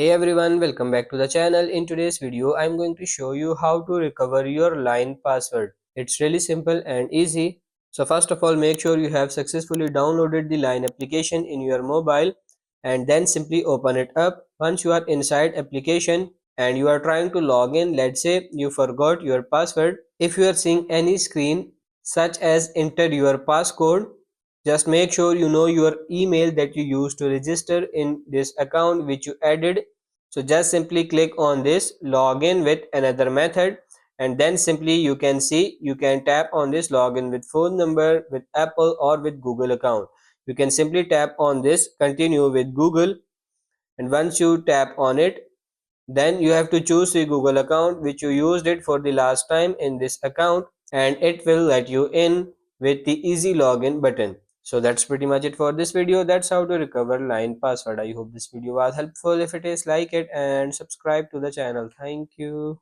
Hey everyone, welcome back to the channel. In today's video, I'm going to show you how to recover your line password. It's really simple and easy. So first of all, make sure you have successfully downloaded the Line application in your mobile and then simply open it up. Once you are inside application and you are trying to log in, let's say you forgot your password. If you are seeing any screen such as enter your passcode, just make sure you know your email that you used to register in this account which you added. So just simply click on this login with another method, and then simply you can see you can tap on this login with phone number, with Apple or with Google account. You can simply tap on this continue with Google, and once you tap on it, then you have to choose the Google account which you used it for the last time in this account, and it will let you in with the easy login button. So that's pretty much it for this video. That's how to recover line password. I hope this video was helpful. If it is, like it and subscribe to the channel. Thank you.